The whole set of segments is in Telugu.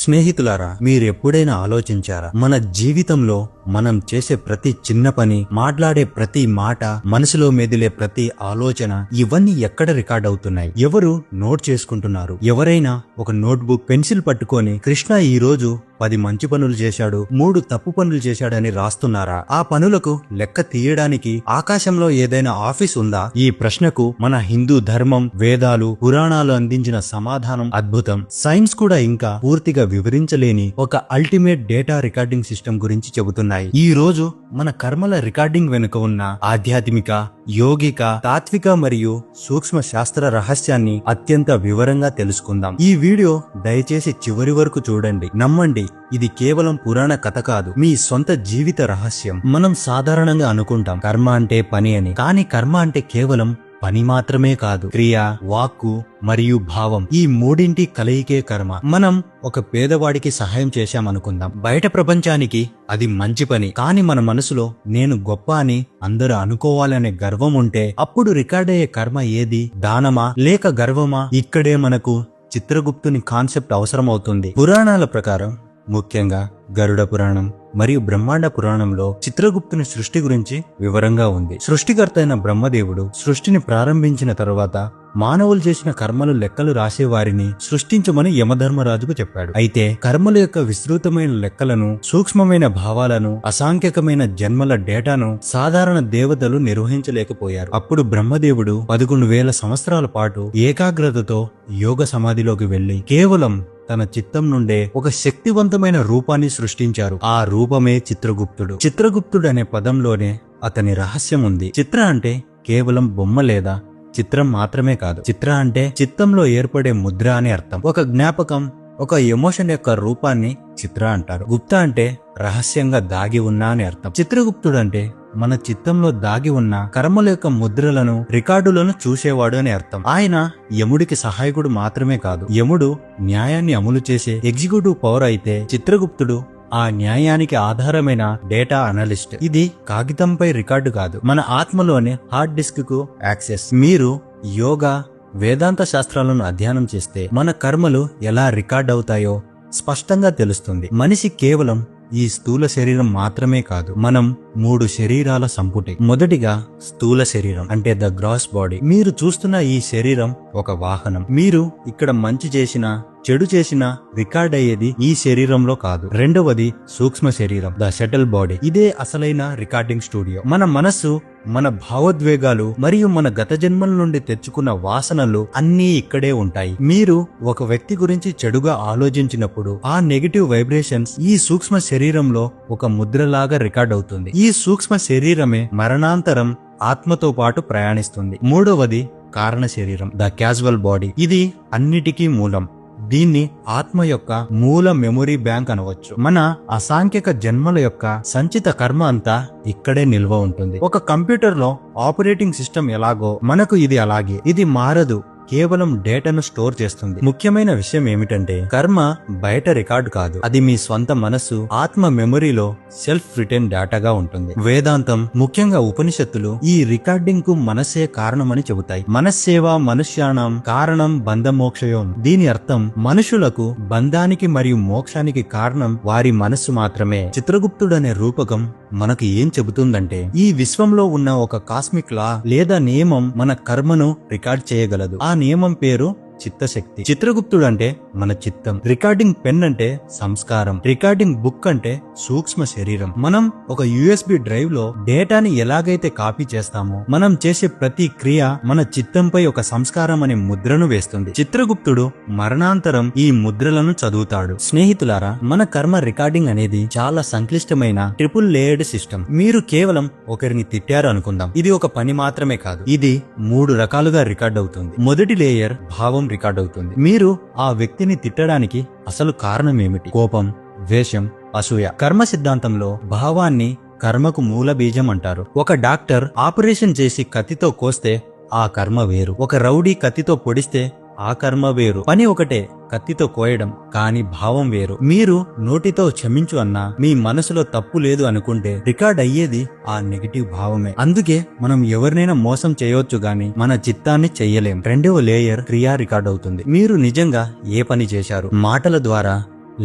స్నేహితులారా, మీరెప్పుడైనా ఆలోచించారా? మన జీవితంలో మనం చేసే ప్రతి చిన్న పని, మాట్లాడే ప్రతి మాట, మనసులో మెదిలే ప్రతి ఆలోచన ఇవన్నీ ఎక్కడ రికార్డ్ అవుతున్నాయి? ఎవరు నోట్ చేసుకుంటున్నారు? ఎవరైనా ఒక నోట్బుక్, పెన్సిల్ పట్టుకొని కృష్ణ ఈ రోజు 10 మంచి పనులు చేశాడు, 3 తప్పు పనులు చేశాడని రాస్తున్నారా? ఆ పనులకు లెక్క తీయడానికి ఆకాశంలో ఏదైనా ఆఫీస్ ఉందా? ఈ ప్రశ్నకు మన హిందూ ధర్మం, వేదాలు, పురాణాలు అందించిన సమాధానం అద్భుతం. సైన్స్ కూడా ఇంకా పూర్తిగా వివరించలేని ఒక అల్టిమేట్ డేటా రికార్డింగ్ సిస్టమ్ గురించి చెబుతున్నాయి. ఈ రోజు మన కర్మల రికార్డింగ్ వెనుక ఉన్న ఆధ్యాత్మిక, యోగిక, తాత్విక మరియు సూక్ష్మ శాస్త్ర రహస్యాన్ని అత్యంత వివరంగా తెలుసుకుందాం. ఈ వీడియో దయచేసి చివరి వరకు చూడండి. నమ్మండి, ఇది కేవలం పురాణ కథ కాదు, మీ సొంత జీవిత రహస్యం. మనం సాధారణంగా అనుకుంటాం కర్మ అంటే పని అని, కానీ కర్మ అంటే కేవలం పని మాత్రమే కాదు, క్రియ, వాక్కు మరియు భావం, ఈ మూడింటి కలయికే కర్మ. మనం ఒక పేదవాడికి సహాయం చేశామనుకుందాం, బయట ప్రపంచానికి అది మంచి పని, కానీ మన మనసులో నేను గొప్ప అని అందరూ అనుకోవాలనే గర్వం ఉంటే అప్పుడు రికార్డ్ అయ్యే కర్మ ఏది? దానమా లేక గర్వమా? ఇక్కడే మనకు చిత్రగుప్తుని కాన్సెప్ట్ అవసరమవుతుంది. పురాణాల ప్రకారం, ముఖ్యంగా గరుడ పురాణం మరియు బ్రహ్మాండ పురాణంలో చిత్రగుప్తుని సృష్టి గురించి వివరంగా ఉంది. సృష్టికర్త అయిన బ్రహ్మదేవుడు సృష్టిని ప్రారంభించిన తరువాత మానవులు చేసిన కర్మలు లెక్కలు రాసేవారిని సృష్టించమని యమధర్మరాజుకు చెప్పాడు. అయితే కర్మల యొక్క విస్తృతమైన లెక్కలను, సూక్ష్మమైన భావాలను, అసాంఖ్యకమైన జన్మల డేటాను సాధారణ దేవతలు నిర్వహించలేకపోయారు. అప్పుడు బ్రహ్మదేవుడు 11,000 సంవత్సరాల పాటు ఏకాగ్రతతో యోగ సమాధిలోకి వెళ్లి కేవలం తన చిత్తం నుండే ఒక శక్తివంతమైన రూపాన్ని సృష్టించారు. ఆ రూపమే చిత్రగుప్తుడు. చిత్రగుప్తుడు అనే పదంలోనే అతని రహస్యం ఉంది. చిత్ర అంటే కేవలం బొమ్మ లేదా చిత్రం మాత్రమే కాదు. చిత్ర అంటే చిత్తంలో ఏర్పడే ముద్ర అని అర్థం. ఒక జ్ఞాపకం, ఒక ఎమోషన్ యొక్క రూపాన్ని చిత్ర అంటారు. గుప్త అంటే రహస్యంగా దాగి ఉన్నా అని అర్థం. చిత్రగుప్తుడు అంటే మన చిత్తంలో దాగి ఉన్న కర్మల యొక్క ముద్రలను, రికార్డులను చూసేవాడు అని అర్థం. ఆయన యముడికి సహాయకుడు మాత్రమే కాదు, యముడు న్యాయాన్ని అమలు చేసే ఎగ్జిక్యూటివ్ పవర్ అయితే చిత్రగుప్తుడు ఆ న్యాయానికి ఆధారమైన డేటా అనలిస్ట్. ఇది కాగితంపై రికార్డు కాదు, మన ఆత్మలోనే హార్డ్ డిస్క్ కు యాక్సెస్. మీరు యోగా, వేదాంత శాస్త్రాలను అధ్యయనం చేస్తే మన కర్మలు ఎలా రికార్డ్ అవుతాయో స్పష్టంగా తెలుస్తుంది. మనిషి కేవలం ఈ స్థూల శరీరం మాత్రమే కాదు, మనం 3 శరీరాల సంపుటి. మొదటిగా స్థూల శరీరం అంటే ద గ్రాస్ బాడీ. మీరు చూస్తున్న ఈ శరీరం ఒక వాహనం. మీరు ఇక్కడ మంచి చేసినా చెడు చేసినా రికార్డ్ అయ్యేది ఈ శరీరంలో కాదు. రెండవది సూక్ష్మ శరీరం, ద సెటిల్ బాడీ. ఇదే అసలైన రికార్డింగ్ స్టూడియో. మన మనస్సు, మన భావోద్వేగాలు మరియు మన గత జన్మల నుండి తెచ్చుకున్న వాసనలు అన్నీ ఇక్కడే ఉంటాయి. మీరు ఒక వ్యక్తి గురించి చెడుగా ఆలోచించినప్పుడు ఆ నెగటివ్ వైబ్రేషన్స్ ఈ సూక్ష్మ శరీరంలో ఒక ముద్రలాగా రికార్డ్ అవుతుంది. ఈ సూక్ష్మ శరీరమే మరణాంతరం ఆత్మతో పాటు ప్రయాణిస్తుంది. మూడవది కారణ శరీరం, ద క్యాజువల్ బాడీ. ఇది అన్నిటికీ మూలం. దీన్ని ఆత్మ యొక్క మూల మెమొరీ బ్యాంక్ అనవచ్చు. మన అసాంఖ్యక జన్మల యొక్క సంచిత కర్మ అంతా ఇక్కడే నిల్వ ఉంటుంది. ఒక కంప్యూటర్ లో ఆపరేటింగ్ సిస్టమ్ ఎలాగో మనకు ఇది అలాగే. ఇది మారదు, కేవలం డేటాను స్టోర్ చేస్తుంది. ముఖ్యమైన విషయం ఏమిటంటే కర్మ బయట రికార్డు కాదు, అది మీ స్వంత మనస్సు, ఆత్మ మెమొరీలో సెల్ఫ్ రిటర్న్ డేటాగా ఉంటుంది. వేదాంతం, ముఖ్యంగా ఉపనిషత్తులు ఈ రికార్డింగ్ కు మనస్సే కారణమని చెబుతాయి. మనస్సేవ మనుష్యాణం కారణం బంధ మోక్షయోం. దీని అర్థం మనుషులకు బంధానికి మరియు మోక్షానికి కారణం వారి మనస్సు మాత్రమే. చిత్రగుప్తుడు అనే రూపకం మనకు ఏం చెబుతుందంటే ఈ విశ్వంలో ఉన్న ఒక కాస్మిక్ లా లేదా నియమం మన కర్మను రికార్డ్ చేయగలదు. ఆ నియమం పేరు చిత్తశక్తి. చిత్రగుప్తుడు అంటే మన చిత్తం. రికార్డింగ్ పెన్ అంటే సంస్కారం. రికార్డింగ్ బుక్ అంటే సూక్ష్మ శరీరం. మనం ఒక USB డ్రైవ్ లో డేటాని ఎలాగైతే కాపీ చేస్తామో మనం చేసే ప్రతి క్రియ మన చిత్తంపై ఒక సంస్కారం అనే ముద్రను వేస్తుంది. చిత్రగుప్తుడు మరణాంతరం ఈ ముద్రలను చదువుతాడు. స్నేహితులారా, మన కర్మ రికార్డింగ్ అనేది చాలా సంక్లిష్టమైన ట్రిపుల్ లేయర్డ్ సిస్టమ్. మీరు కేవలం ఒకరిని తిట్టారు అనుకుందాం, ఇది ఒక పని మాత్రమే కాదు, ఇది 3 రకాలుగా రికార్డ్ అవుతుంది. మొదటి లేయర్ భావం రికార్డ్ అవుతుంది. మీరు ఆ వ్యక్తిని తిట్టడానికి అసలు కారణం ఏమిటి? కోపం, ద్వేషం, అసూయ. కర్మ సిద్ధాంతంలో భావాన్ని కర్మకు మూల బీజం అంటారు. ఒక డాక్టర్ ఆపరేషన్ చేసి కత్తితో కోస్తే ఆ కర్మ వేరు, ఒక రౌడీ కత్తితో పొడిస్తే ఆ కర్మ వేరు. పని ఒకటే, కత్తితో కోయడం, కానీ భావం వేరు. మీరు నోటితో క్షమించు అన్నా మీ మనసులో తప్పు లేదు అనుకుంటే రికార్డ్ అయ్యేది ఆ నెగిటివ్ భావమే. అందుకే మనం ఎవరినైనా మోసం చేయొచ్చు గాని మన చిత్తాన్ని చెయ్యలేం. రెండవ లేయర్ క్రియా రికార్డ్ అవుతుంది. మీరు నిజంగా ఏ పని చేశారు? మాటల ద్వారా,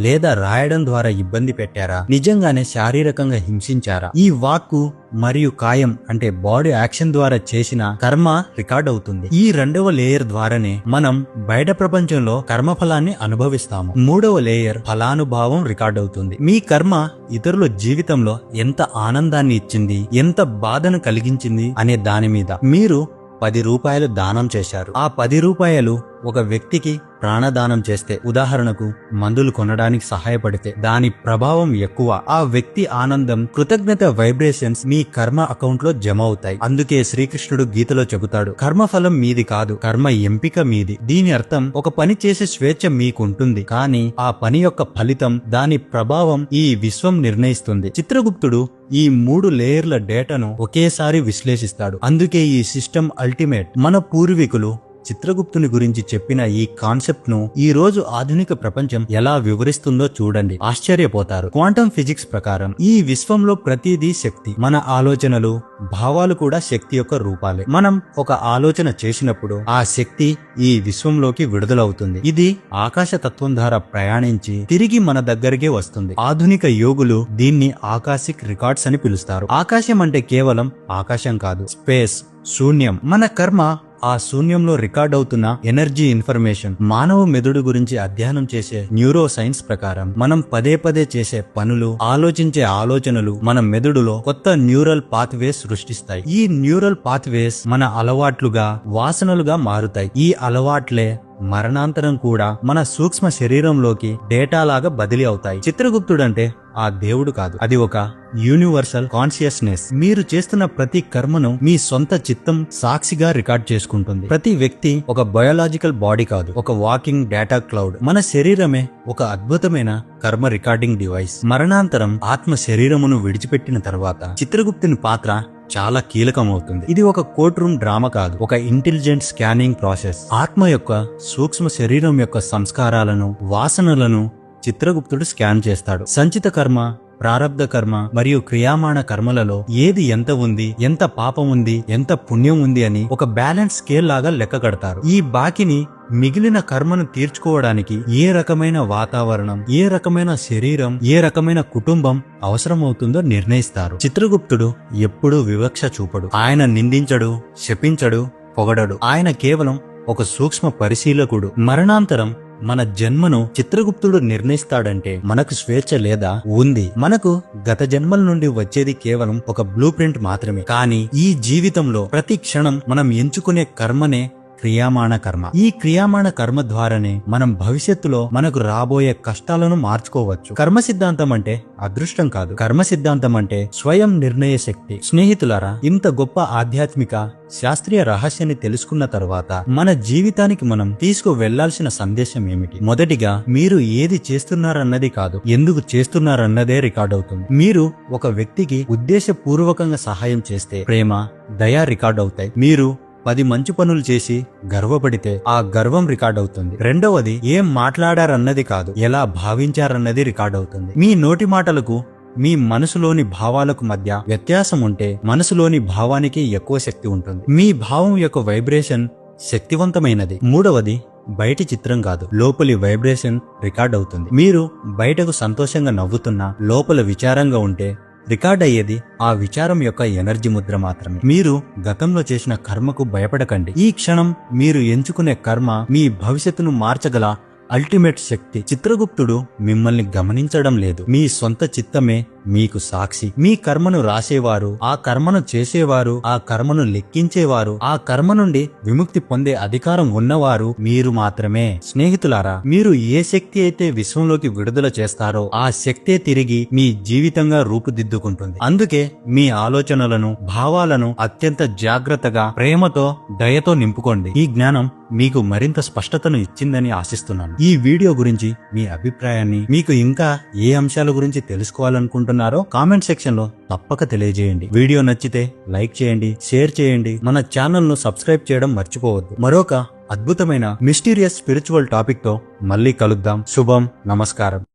లేదా రాయడం ద్వారా ఇబ్బంది పెట్టారా, నిజంగానే శారీరకంగా హింసించారా? ఈ వాక్కు మరియు కాయం అంటే బాడీ యాక్షన్ ద్వారా చేసిన కర్మ రికార్డ్ అవుతుంది. ఈ రెండవ లేయర్ ద్వారానే మనం బయట ప్రపంచంలో కర్మఫలాన్ని అనుభవిస్తాము. మూడవ లేయర్ ఫలానుభావం రికార్డ్ అవుతుంది. మీ కర్మ ఇతరుల జీవితంలో ఎంత ఆనందాన్ని ఇచ్చింది, ఎంత బాధను కలిగించింది అనే దాని మీద. మీరు 10 రూపాయలు దానం చేశారు. ఆ 10 రూపాయలు ఒక వ్యక్తికి ప్రాణదానం చేస్తే, ఉదాహరణకు మందులు కొనడానికి సహాయపడితే దాని ప్రభావం ఎక్కువ. ఆ వ్యక్తి ఆనందం, కృతజ్ఞత వైబ్రేషన్స్ మీ కర్మ అకౌంట్ లో జమ అవుతాయి. అందుకే శ్రీకృష్ణుడు గీతలో చెబుతాడు, కర్మఫలం మీది కాదు, కర్మ ఎంపిక మీది. దీని అర్థం ఒక పని చేసే స్వేచ్ఛ మీకుంటుంది, కానీ ఆ పని యొక్క ఫలితం, దాని ప్రభావం ఈ విశ్వం నిర్ణయిస్తుంది. చిత్రగుప్తుడు ఈ 3 లేయర్ల డేటాను ఒకేసారి విశ్లేషిస్తాడు. అందుకే ఈ సిస్టమ్ అల్టిమేట్. మన పూర్వీకులు చిత్రగుప్తుని గురించి చెప్పిన ఈ కాన్సెప్ట్ ను ఈ రోజు ఆధునిక ప్రపంచం ఎలా వివరిస్తుందో చూడండి, ఆశ్చర్యపోతారు. క్వాంటమ్ ఫిజిక్స్ ప్రకారం ఈ విశ్వంలో ప్రతిదీ శక్తి. మన ఆలోచనలు, భావాలు కూడా శక్తి యొక్క రూపాలే. మనం ఒక ఆలోచన చేసినప్పుడు ఆ శక్తి ఈ విశ్వంలోకి విడుదలవుతుంది. ఇది ఆకాశ తత్వం ద్వారా ప్రయాణించి తిరిగి మన దగ్గరికే వస్తుంది. ఆధునిక యోగులు దీన్ని ఆకాశిక్ రికార్డ్స్ అని పిలుస్తారు. ఆకాశం అంటే కేవలం ఆకాశం కాదు, స్పేస్, శూన్యం. మన కర్మ ఆ శూన్యంలో రికార్డ్ అవుతున్న ఎనర్జీ ఇన్ఫర్మేషన్. మానవ మెదడు గురించి అధ్యయనం చేసే న్యూరో సైన్స్ ప్రకారం మనం పదే పదే చేసే పనులు, ఆలోచించే ఆలోచనలు మన మెదడులో కొత్త న్యూరల్ పాత్వేస్ సృష్టిస్తాయి. ఈ న్యూరల్ పాత్వేస్ మన అలవాట్లుగా, వాసనలుగా మారుతాయి. ఈ అలవాట్లే మరణాంతరం కూడా మన సూక్ష్మ శరీరంలోకి డేటా లాగా బదిలీ అవుతాయి. చిత్రగుప్తుడంటే ఆ దేవుడు కాదు, అది ఒక యూనివర్సల్ కాన్షియస్నెస్. మీరు చేస్తున్న ప్రతి కర్మను మీ సొంత చిత్తం సాక్షిగా రికార్డ్ చేసుకుంటుంది. ప్రతి వ్యక్తి ఒక బయోలాజికల్ బాడీ కాదు, ఒక వాకింగ్ డేటా క్లౌడ్. మన శరీరమే ఒక అద్భుతమైన కర్మ రికార్డింగ్ డివైస్. మరణాంతరం ఆత్మ శరీరమును విడిచిపెట్టిన తర్వాత చిత్రగుప్తుని పాత్ర చాలా కీలకమవుతుంది. ఇది ఒక కోర్ట్ రూమ్ డ్రామా కాదు, ఒక ఇంటెలిజెంట్ స్కానింగ్ ప్రాసెస్. ఆత్మ యొక్క సూక్ష్మ శరీరం యొక్క సంస్కారాలను, వాసనలను చిత్రగుప్తుడు స్కాన్ చేస్తాడు. సంచిత కర్మ, ప్రారబ్ధ కర్మ మరియు క్రియామాణ కర్మలలో ఏది ఎంత ఉంది, ఎంత పాపం ఉంది, ఎంత పుణ్యం ఉంది అని ఒక బ్యాలెన్స్ స్కేల్ లాగా లెక్క కడతారు. ఈ బాకీని మిగిలిన కర్మను తీర్చుకోవడానికి ఏ రకమైన వాతావరణం, ఏ రకమైన శరీరం, ఏ రకమైన కుటుంబం అవసరమవుతుందో నిర్ణయిస్తారు. చిత్రగుప్తుడు ఎప్పుడూ వివక్ష చూపడు. ఆయన నిందించడు, శపించడు, పొగడడు. ఆయన కేవలం ఒక సూక్ష్మ పరిశీలకుడు. మరణాంతరం మన జన్మను చిత్రగుప్తుడు నిర్ణయిస్తాడంటే మనకు స్వేచ్ఛ లేదా? ఉంది. మనకు గత జన్మల నుండి వచ్చేది కేవలం ఒక బ్లూ ప్రింట్ మాత్రమే. కానీ ఈ జీవితంలో ప్రతి క్షణం మనం ఎంచుకునే కర్మనే క్రియామాణ కర్మ. ఈ క్రియామాణ కర్మ ద్వారానే మనం భవిష్యత్తులో మనకు రాబోయే కష్టాలను మార్చుకోవచ్చు. కర్మ సిద్ధాంతం అంటే అదృష్టం కాదు, కర్మ సిద్ధాంతం అంటే స్వయం నిర్ణయ శక్తి. స్నేహితులారా, ఇంత గొప్ప ఆధ్యాత్మిక శాస్త్రీయ రహస్యాన్ని తెలుసుకున్న తర్వాత మన జీవితానికి మనం తీసుకు వెళ్లాల్సిన సందేశం ఏమిటి? మొదటిగా, మీరు ఏది చేస్తున్నారన్నది కాదు, ఎందుకు చేస్తున్నారన్నదే రికార్డ్ అవుతుంది. మీరు ఒక వ్యక్తికి ఉద్దేశపూర్వకంగా సహాయం చేస్తే ప్రేమ, దయ రికార్డ్ అవుతాయి. మీరు 10 మంచి పనులు చేసి గర్వపడితే ఆ గర్వం రికార్డ్ అవుతుంది. రెండవది, ఏం మాట్లాడారన్నది కాదు, ఎలా భావించారన్నది రికార్డ్ అవుతుంది. మీ నోటి మాటలకు మీ మనసులోని భావాలకు మధ్య వ్యత్యాసం ఉంటే మనసులోని భావానికి ఎక్కువ శక్తి ఉంటుంది. మీ భావం యొక్క వైబ్రేషన్ శక్తివంతమైనది. మూడవది, బయటి చిత్రం కాదు, లోపలి వైబ్రేషన్ రికార్డ్ అవుతుంది. మీరు బయటకు సంతోషంగా నవ్వుతున్నా లోపల విచారంగా ఉంటే రికార్డ్ అయ్యేది ఆ విచారం యొక్క ఎనర్జీ ముద్ర మాత్రమే. మీరు గతంలో చేసిన కర్మకు భయపడకండి. ఈ క్షణం మీరు ఎంచుకునే కర్మ మీ భవిష్యత్తును మార్చగల అల్టిమేట్ శక్తి. చిత్రగుప్తుడు మిమ్మల్ని గమనించడం లేదు, మీ సొంత చిత్తమే మీకు సాక్షి. మీ కర్మను రాసేవారు, ఆ కర్మను చేసేవారు, ఆ కర్మను లెక్కించేవారు, ఆ కర్మ నుండి విముక్తి పొందే అధికారం ఉన్నవారు మీరు మాత్రమే. స్నేహితులారా, మీరు ఏ శక్తి అయితే విశ్వంలోకి విడుదల చేస్తారో ఆ శక్తే తిరిగి మీ జీవితంగా రూపుదిద్దుకుంటుంది. అందుకే మీ ఆలోచనలను, భావాలను అత్యంత జాగ్రత్తగా, ప్రేమతో, దయతో నింపుకోండి. ఈ జ్ఞానం మీకు మరింత స్పష్టతను ఇచ్చిందని ఆశిస్తున్నాను. ఈ వీడియో గురించి మీ అభిప్రాయాన్ని, మీకు ఇంకా ఏ అంశాల గురించి తెలుసుకోవాలనుకుంటున్నారో కామెంట్ సెక్షన్ లో తప్పక తెలియజేయండి. వీడియో నచ్చితే లైక్ చేయండి, షేర్ చేయండి, మన ఛానల్ ను సబ్స్క్రైబ్ చేయడం మర్చిపోవద్దు. మరొక అద్భుతమైన మిస్టీరియస్ స్పిరిచువల్ టాపిక్ తో మళ్ళీ కలుద్దాం. శుభం. నమస్కారం.